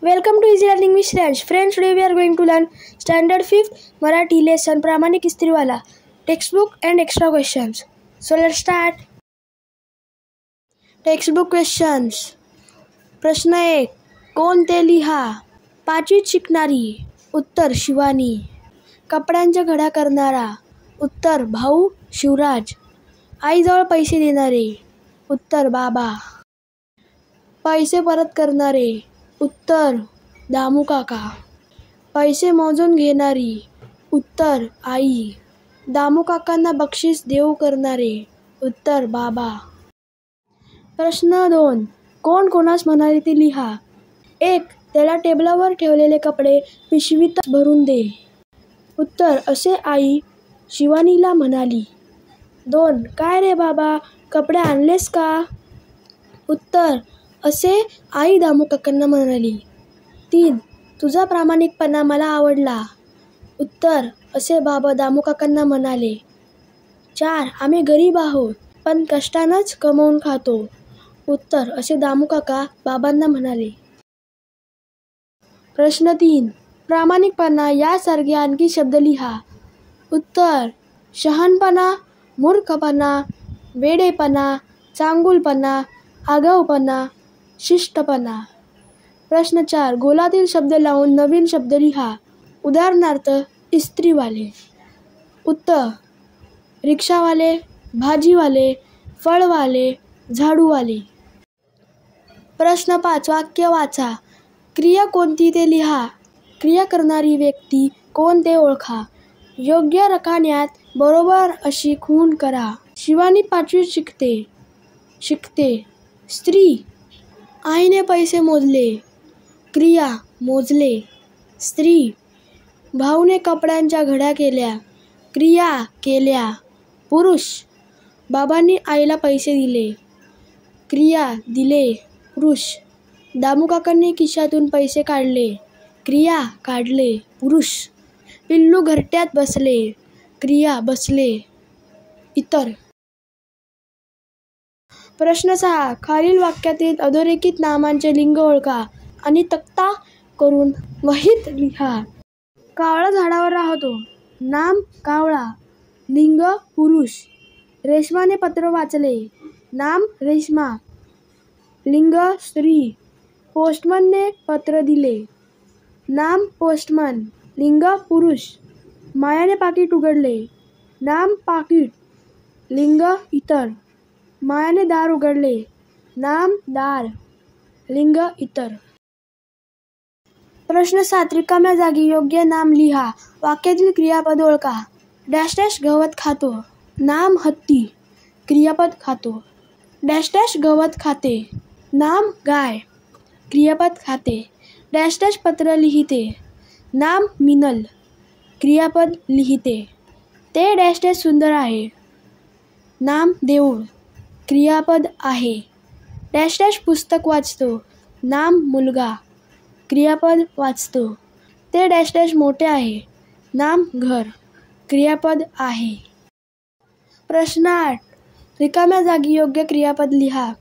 Welcome to Easy Learning with Shreyansh. Friends, today we are going to learn Standard 5th Marathi lesson Pramanik Istriwala, textbook and extra questions. So let's start. Textbook questions. प्रश्न 1. कोण ते लिहा. 5वीत शिकणारी. उत्तर शिवानी. कपड्यांच्या घड्या करणारा. उत्तर भाऊ शिवराज. आईजवळ पैसे देणारे. उत्तर बाबा. पैसे परत करणारे. उत्तर दामू काका. पैसे मोजून घेणारी. उत्तर आई. दामू काकांना बक्षीस देऊ करणारे. उत्तर बाबा. प्रश्न 2. कोण कोणास म्हणाले ते लिहा. 1. त्याला टेबलावर ठेवलेले कपडे पिशवीत भरून दे. उत्तर असे आई शिवानीला म्हणाली. 2. काय रे बाबा, कपडे आणलेस का. उत्तर असे आई दामू काकांना म्हणाली. 3. तुझा प्रामाणिकपणा मला आवडला. उत्तर असे बाबा दामू काकांना म्हणाले. 4. आम्ही गरीब आहोत पण कष्टानंच कमवून खातो. उत्तर असे दामू काका बाबांना म्हणाले. प्रश्न 3. प्रामाणिकपणा यासारखे आणखी शब्द लिहा. उत्तर शहाणपणा, मूर्खपणा, वेडेपणा, चांगुलपणा, आगाऊपणा, शिष्टपणा. प्रश्न 4. गोलातील शब्द लावून नवीन शब्द लिहा. उदाहरणार्थ इस्त्रीवाले. उत्तर रिक्षावाले, भाजीवाले, फळवाले, झाडूवाले. प्रश्न 5. वाक्य वाचा. क्रिया कोणती ते लिहा. क्रिया करणारी व्यक्ती कोण ते ओळखा. योग्य रकान्यात बरोबर अशी खूण करा. शिवानी 5वीत शिकते. स्त्री. आईने पैसे मोजले. क्रिया मोजले. स्त्री. भाऊने कपड्यांच्या घड्या केल्या. क्रिया केल्या. पुरुष. बाबांनी आईला पैसे दिले. क्रिया दिले. पुरुष. दामू काकांनी खिशातून पैसे काढले. क्रिया काढले. पुरुष. पिल्लू घरट्यात बसले. क्रिया बसले. इतर. प्रश्न 6. खालील वाक्यातील अधोरेखित नामांचे लिंग ओळखा आणि तक्ता करून वहीत लिहा. कावळा झाडावर राहतो. नाम कावळा. लिंग पुरुष. रेशमाने पत्र वाचले. नाम रेश्मा. लिंग स्त्री. पोस्टमनने पत्र दिले. नाम पोस्टमन. लिंग पुरुष. मायाने पाकीट उघडले. नाम पाकीट. लिंग इतर. मायाने दार उघडले. नाम दार. लिंग इतर. प्रश्न 7. रिकाम्या जागी योग्य नाम लिहा. वाक्यातील क्रियापद ओळखा. डॅश डॅश गवत खातो. नाम हत्ती. क्रियापद खातो. डॅश डॅश गवत खाते. नाम गाय. क्रियापद खाते. डॅश डॅश पत्र लिहिते. नाम मिनल. क्रियापद लिहिते. ते डॅश डॅश सुंदर आहे. नाम देऊळ. क्रियापद आहे. डॅश डॅश पुस्तक वाचतो. नाम मुलगा. क्रियापद वाचतो. ते डॅश डॅश मोठे आहे. नाम घर. क्रियापद आहे. प्रश्न 8. रिकाम्या जागी योग्य क्रियापद लिहा.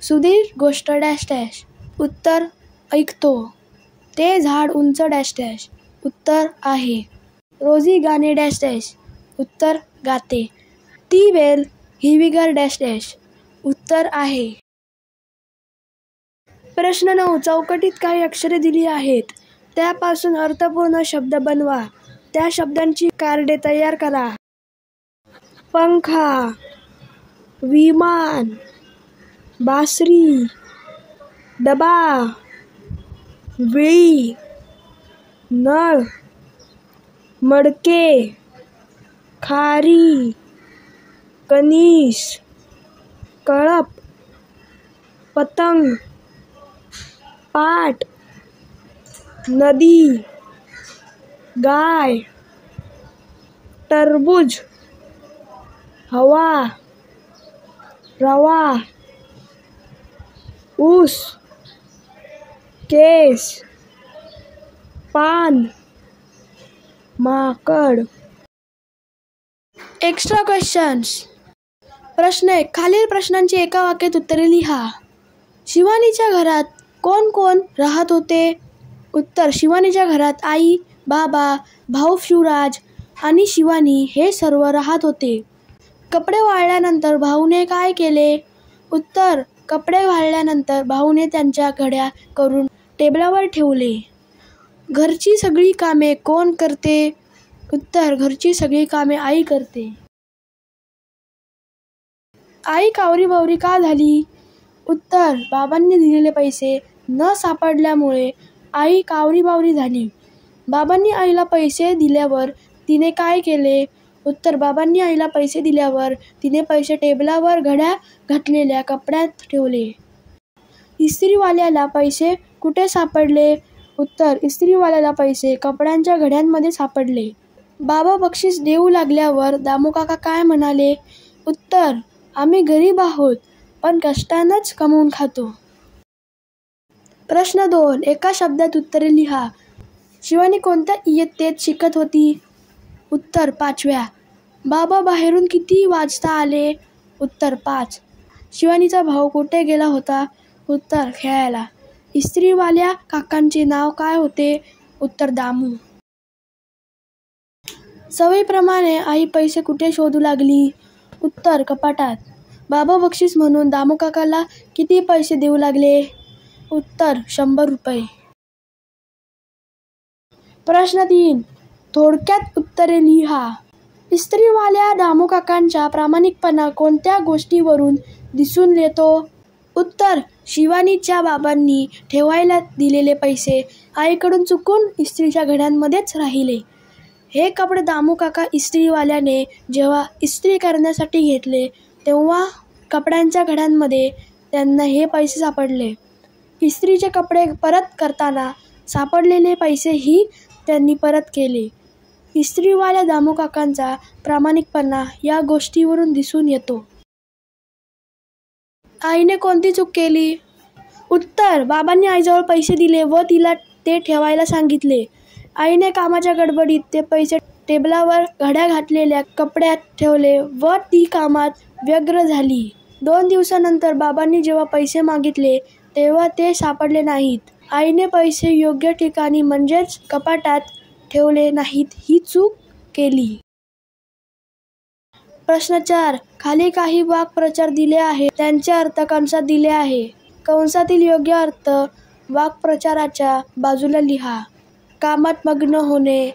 सुधीर गोष्ट डॅश डॅश. उत्तर ऐकतो. ते झाड उंच डॅश डॅश. उत्तर आहे. रोजी गाणे डॅश डॅश. उत्तर गाते. ती बेल हिरवीगार डॅश डॅश. उत्तर आहे. प्रश्न 9. चौकटीत काही अक्षरे दिली आहेत. त्यापासून अर्थपूर्ण शब्द बनवा. त्या शब्दांची कार्डे तयार करा. पंखा, विमान, बासरी, डबा, वेळी, नळ, मडके, खारी, कणीस, कळप, पतंग, पाट, नदी, गाय, टरबूज, हवा, रवा, ऊस, केस, पान, माकड. Extra questions. प्रश्न 1. खालील प्रश्नांची एका वाक्यात उत्तरे लिहा. शिवानीच्या घरात कोण कोण राहत होते? उत्तर शिवानीच्या घरात आई, बाबा, भाऊ शिवराज आणि शिवानी हे सर्व राहत होते. कपडे वाळल्यानंतर भाऊने काय केले? उत्तर कपडे वाळल्यानंतर भाऊने त्यांच्या घड्या करून टेबलावर ठेवले. घरची सगळी कामे कोण करते? उत्तर घरची सगळी कामे आई करते. आई कावरीबावरी का झाली? उत्तर बाबांनी दिलेले पैसे न सापडल्यामुळे आई कावरीबावरी झाली. बाबांनी आईला पैसे दिल्यावर तिने काय केले? उत्तर बाबांनी आईला पैसे दिल्यावर तिने पैसे टेबलावर घड्या घातलेल्या कपड्यात ठेवले. इस्त्रीवाल्याला पैसे कुठे सापडले? उत्तर इस्त्रीवाल्याला पैसे कपड्यांच्या घड्यांमध्ये सापडले. बाबा बक्षीस देऊ लागल्यावर दामूकाका काय म्हणाले? उत्तर आम्ही गरीब आहोत पण कष्टानंच कमवून खातो. प्रश्न 2. एका शब्दात उत्तरे लिहा. शिवानी कोणत्या इयत्तेत शिकत होती? उत्तर 5व्या. बाबा बाहेरून किती वाजता आले? उत्तर 5. शिवानीचा भाऊ कुठे गेला होता? उत्तर खेळायला. इस्त्रीवाल्या काकांचे नाव काय होते? उत्तर दामू. सवयीप्रमाणे आई पैसे कुठे शोधू लागली? उत्तर कपाटात. बाबा बक्षीस म्हणून दामूकाकाला किती पैसे देऊ लागले? उत्तर 100 रुपये. प्रश्न 3. थोडक्यात उत्तरे लिहा. इस्त्रीवाल्या दामूकाकांचा प्रामाणिकपणा कोणत्या गोष्टीवरून दिसून येतो? उत्तर शिवानीच्या बाबांनी ठेवायला दिलेले पैसे आईकडून चुकून इस्त्रीच्या घड्यांमध्येच राहिले. हे कपडे दामूकाका इस्त्रीवाल्याने जेव्हा इस्त्री करण्यासाठी घेतले तेव्हा कपड्यांच्या घड्यांमध्ये त्यांना हे पैसे सापडले. इस्त्रीचे कपडे परत करताना सापडलेले पैसेही त्यांनी परत केले. इस्त्रीवाल्या दामूकाकांचा प्रामाणिकपणा या गोष्टीवरून दिसून येतो. आईने कोणती चूक केली? उत्तर बाबांनी आईजवळ पैसे दिले व तिला ते ठेवायला सांगितले. आईने कामाच्या गडबडीत ते पैसे टेबलावर घड्या घातलेल्या कपड्यात ठेवले व ती कामात व्यग्र झाली. 2 दिवसानंतर बाबांनी जेव्हा पैसे मागितले तेव्हा ते सापडले नाहीत. आईने पैसे योग्य ठिकाणी म्हणजेच कपाटात ठेवले नाहीत ही चूक केली. प्रश्न 4. खाली काही वाक्प्रचार दिले आहे त्यांचे अर्थ कंसात दिले आहे. कंसातील योग्य अर्थ वाक्प्रचाराच्या बाजूला लिहा. कामात मग्न होणे,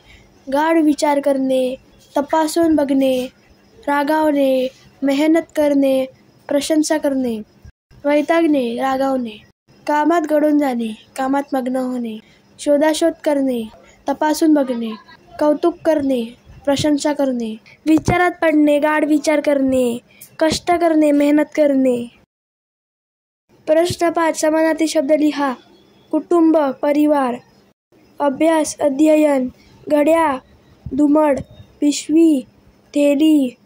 गाढ विचार करणे, तपासून बघणे, रागावणे, मेहनत करणे, प्रशंसा करणे, वैतागणे, रागावणे, कामात गळून जाणे, कामात मग्न होणे, शोधाशोध करणे, तपासून बघणे, कौतुक करणे, प्रशंसा करणे, विचारात पडणे, गाढ विचार करणे, कष्ट करणे, मेहनत करणे. प्रश्न 5. समानार्थी शब्द लिहा. कुटुंब, परिवार, अभ्यास, अध्ययन, घड्या, धुमड, पिशवी, थैली,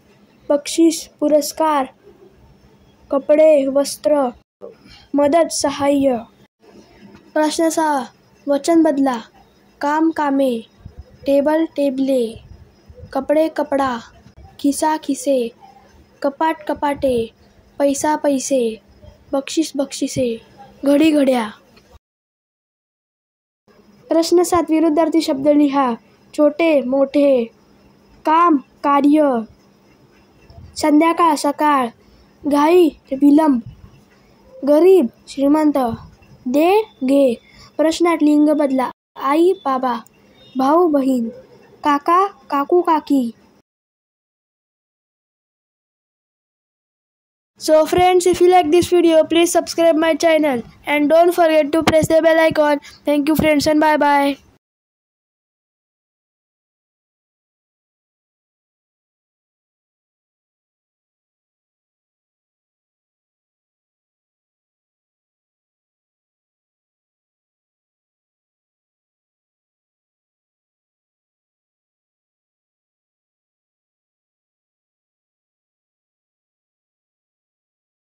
बक्षीस, पुरस्कार, कपडे, वस्त्र, मदत, सहाय्य. प्रश्न 6. वचन बदला. काम, कामे, टेबल, टेबले, कपडे, कपडा, खिसा, खिसे, कपाट, कपाटे, पैसा, पैसे, बक्षीस, बक्षिसे, घडी, घड्या. प्रश्न 7. विरुद्धार्थी शब्द लिहा. छोटे, मोठे, काम, कार्य, संध्याकाळ, सकाळ, घाई, विलंब, गरीब, श्रीमंत, दे, घे. प्रश्नात लिंग बदला. आई, बाबा, भाऊ, बहीण, काका, काकू, काकी. So friends, if you like this video, please subscribe my channel and don't forget to press the bell icon. Thank you friends and bye bye.